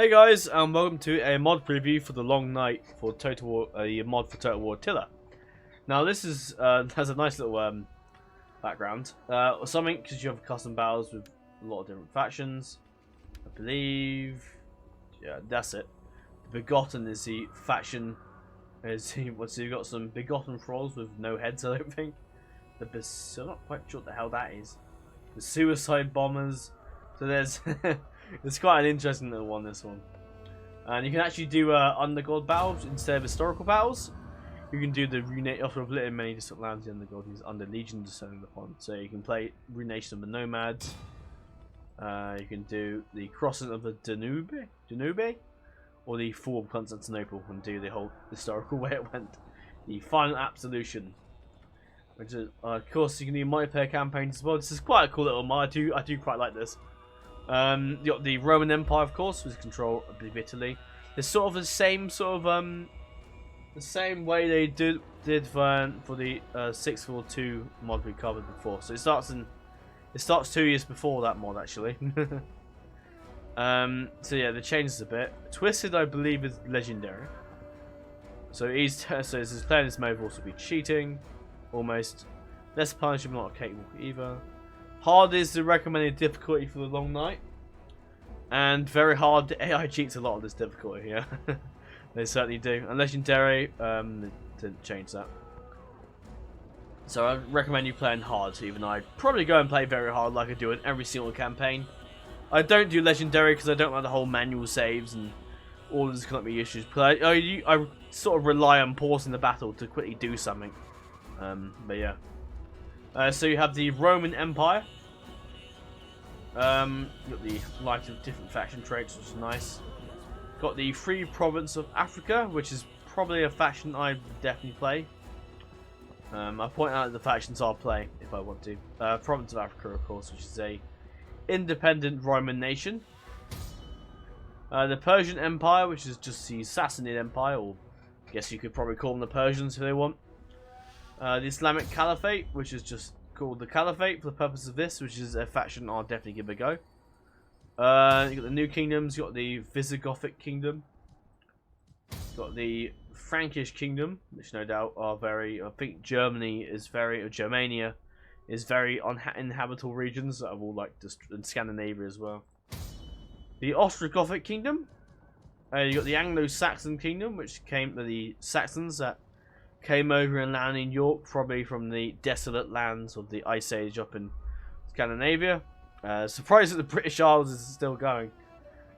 Hey guys, and welcome to a mod preview for the Long Night for Total War, a mod for Total War Attila. Now this is has a nice little background or something, because you have custom battles with a lot of different factions. I believe, yeah, that's it. The Begotten is the faction. So you've got some Begotten trolls with no heads, I don't think. I'm not quite sure what the hell that is. The Suicide Bombers. So there's it's quite an interesting little one, this one. And you can actually do Undergod battles instead of historical battles. You can do the Runation of Oblivion in many different lands. The Undergod is under Legion descended upon. So you can play Runation of the Nomads. You can do the Crossing of the Danube, or the Fall of Constantinople, and do the whole historical way it went. The Final Absolution, which is of course you can do multiplayer campaigns as well. This is quite a cool little mod. I do quite like this. You got the Roman Empire, of course, with control of Italy. It's sort of the same the same way they did for the 642 mod we covered before. So it starts 2 years before that mod, actually. So yeah, they changed a bit. Twisted, I believe, is legendary. So his playing this mode will also be cheating, almost. Less punishable, not capable either. Hard is the recommended difficulty for the Long Night, and very hard. The AI cheats a lot of this difficulty. Yeah, they certainly do. And legendary, they didn't change that. So I recommend you playing hard, even though I'd probably go and play very hard like I do in every single campaign. I don't do legendary because I don't like the whole manual saves and all these kind of issues. But I sort of rely on pausing the battle to quickly do something. But yeah. So you have the Roman Empire. You've got the light of different faction traits, which is nice. Got the Free Province of Africa, which is probably a faction I'd definitely play. I point out the factions I'll play if I want to. Province of Africa, of course, which is a independent Roman nation. The Persian Empire, which is just the Sassanid Empire, or I guess you could probably call them the Persians if they want. The Islamic Caliphate, which is just called the Caliphate for the purpose of this, which is a faction I'll definitely give a go. You got the New Kingdoms, you got the Visigothic Kingdom, you got the Frankish Kingdom, which no doubt are very. I think Germania is very uninhabitable regions that are all like just in Scandinavia as well. The Ostrogothic Kingdom. You got the Anglo-Saxon Kingdom, which came to the Saxons that came over and landed in York, probably from the desolate lands of the Ice Age up in Scandinavia. Surprised that the British Isles is still going.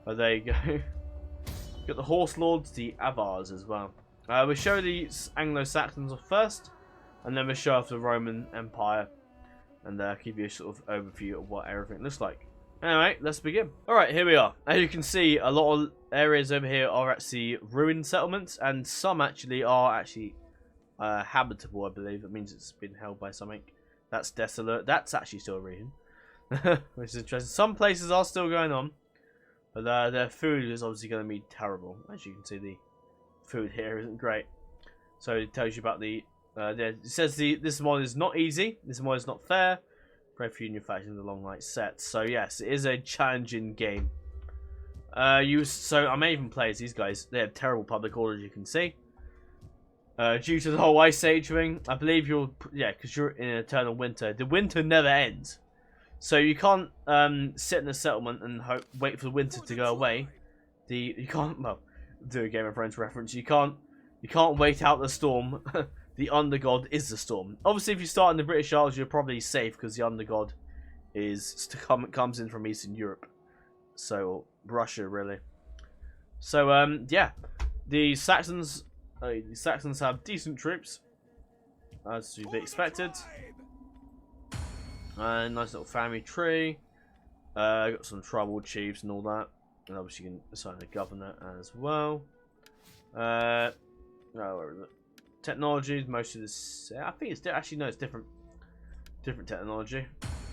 But there you go. You got the Horse Lords, the Avars as well. We'll show the Anglo-Saxons first, and then we'll show off the Roman Empire, and give you a sort of overview of what everything looks like. Anyway, let's begin. Alright, here we are. As you can see, a lot of areas over here are actually ruined settlements, and some actually are habitable, I believe. It means it's been held by something. That's desolate. That's actually still a region, which is interesting. Some places are still going on, but their food is obviously going to be terrible. As you can see, the food here isn't great. So it tells you about the. It says this mod is not easy. This mod is not fair. Pray for you and your faction in the Long Night set. So yes, it is a challenging game. So I may even play as these guys. They have terrible public order, as you can see. Due to the whole Ice Age thing, I believe because you're in an eternal winter. The winter never ends, so you can't sit in a settlement and wait for the winter to go away. You can't. Well, do a Game of Thrones reference. You can't wait out the storm. The Undergod is the storm. Obviously, if you start in the British Isles, you're probably safe because the Undergod comes in from Eastern Europe, so Russia really. So yeah, the Saxons. The Saxons have decent troops, as to be expected. Nice little family tree. Got some tribal chiefs and all that, and obviously you can assign a governor as well. Where is it? Technology, most of this. I think it's actually no, it's different technology.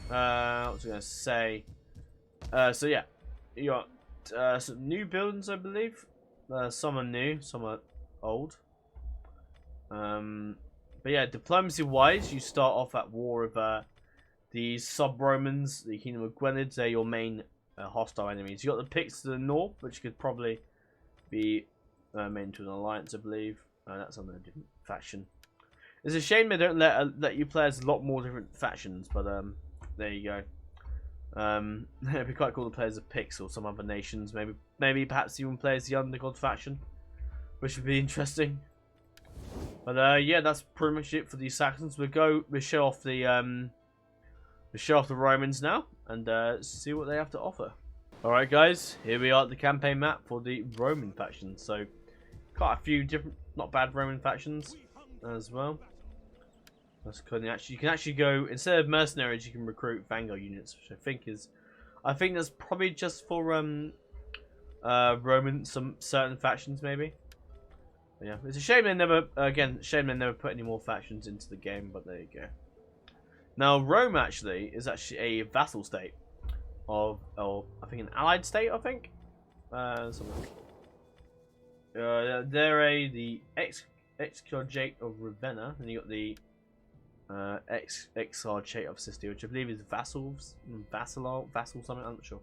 What was I going to say? So yeah, you got some new buildings, I believe. Some are new, some are old. But yeah, diplomacy wise, you start off at war with the sub-Romans, the Kingdom of Gwynedd. They're your main hostile enemies. You got the Picts to the north, which could probably be made into an alliance, I believe. That's on a different faction. It's a shame they don't let you play as a lot more different factions, but there you go. It'd be quite cool to play as a Picts or some other nations. Maybe perhaps even play as the Undergod faction, which would be interesting. But yeah, that's pretty much it for the Saxons. We'll show off the Romans now and see what they have to offer. Alright guys, here we are at the campaign map for the Roman faction. So quite a few different, not bad Roman factions as well. That's kind of you can actually go, instead of mercenaries, you can recruit vanguard units, which I think that's probably just for Roman, some certain factions maybe. But yeah, it's a shame they never put any more factions into the game, but there you go. Now Rome is actually a vassal state of I think an allied state, I think. Something. They're the Exarchate of Ravenna, and you got the Exarchate of Sicily, which I believe is vassal something, I'm not sure,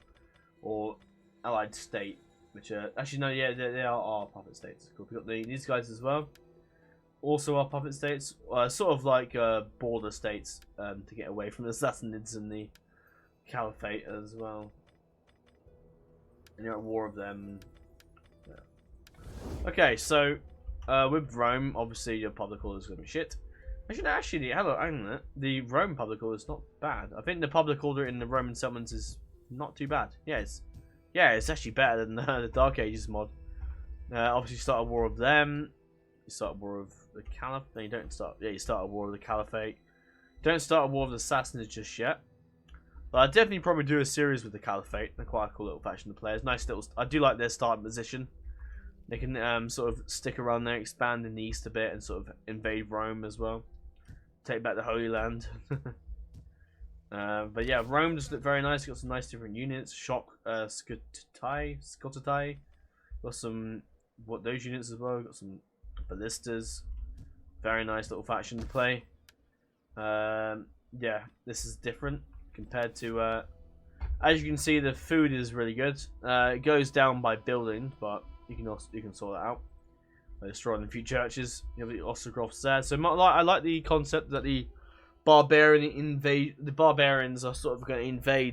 or allied state, which actually no, yeah, they are our puppet states. Cool. We got these guys as well, also our puppet states, sort of like border states to get away from the Sassanids and the Caliphate as well. And you're at war with them. Yeah. Okay, so with Rome, obviously your public order is going to be shit. Actually, the Roman public order is not bad. I think the public order in the Roman settlements is not too bad. Yeah, it's actually better than the Dark Ages mod. Obviously, you start a war with them. You start a war with the Caliphate. No, you don't start. Yeah, you start a war with the Caliphate. Don't start a war with the Sassanids just yet. But I'll definitely probably do a series with the Caliphate. They're quite a cool little faction to play. It's nice little. I do like their starting position. They can sort of stick around there, expand in the east a bit, and sort of invade Rome as well. Take back the Holy Land. But yeah, Rome just looked very nice. Got some nice different units. Shock, Scottatai. Got some those units as well. Got some ballistas. Very nice little faction to play. Yeah, this is different compared to. As you can see, the food is really good. It goes down by building, but you can sort that out. Destroying a few churches. You have the Ostrogoths there. So I like the concept that the barbarians are sort of going to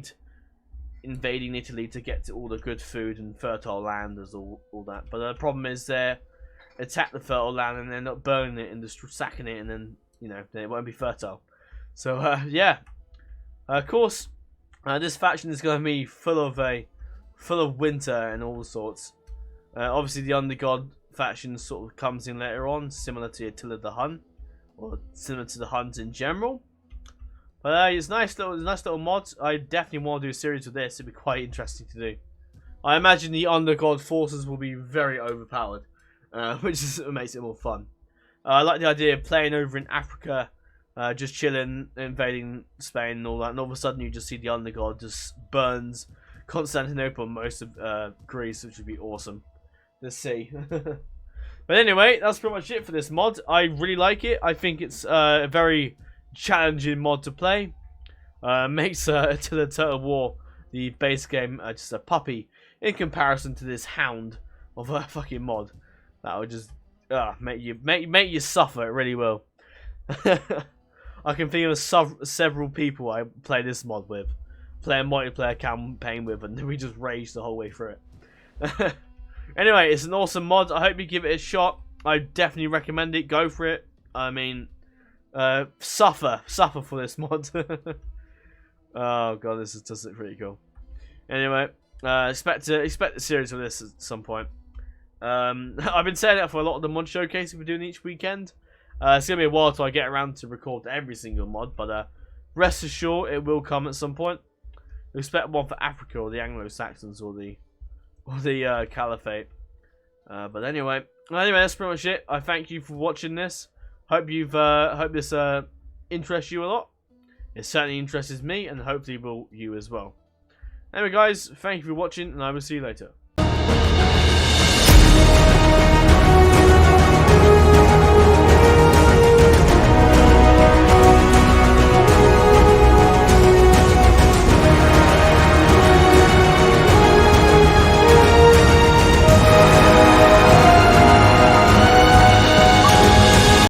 invading Italy to get to all the good food and fertile land as all that. But the problem is they attack the fertile land and end up burning it and just sacking it, and then then it won't be fertile. So yeah, of course, this faction is going to be full of winter and all sorts. Obviously, the Undergod faction sort of comes in later on, similar to Attila the Hun, or similar to the Huns in general. But it's nice little mods. I definitely want to do a series with this. It'd be quite interesting to do. I imagine the Undergod forces will be very overpowered, which makes it more fun. I like the idea of playing over in Africa, just chilling, invading Spain and all that, and all of a sudden you just see the Undergod just burns Constantinople and most of Greece, which would be awesome. Let's see. But anyway, that's pretty much it for this mod. I really like it. I think it's a very challenging mod to play. Makes Attila Total War, the base game, just a puppy in comparison to this hound of a fucking mod. That would just make you suffer. It really will. I can think of several people I play this mod with, play a multiplayer campaign with, and we just rage the whole way through it. Anyway, it's an awesome mod. I hope you give it a shot. I definitely recommend it. Go for it. I mean, suffer for this mod. Oh god, this does look pretty cool. Anyway, expect the series of this at some point. I've been saying that for a lot of the mod showcases we're doing each weekend. It's gonna be a while till I get around to record every single mod, but rest assured it will come at some point. Expect one for Africa or the Anglo-Saxons or the Caliphate. But anyway, that's pretty much it. I thank you for watching this. Hope this interests you a lot. It certainly interests me, and hopefully will you as well. Anyway, guys, thank you for watching, and I will see you later.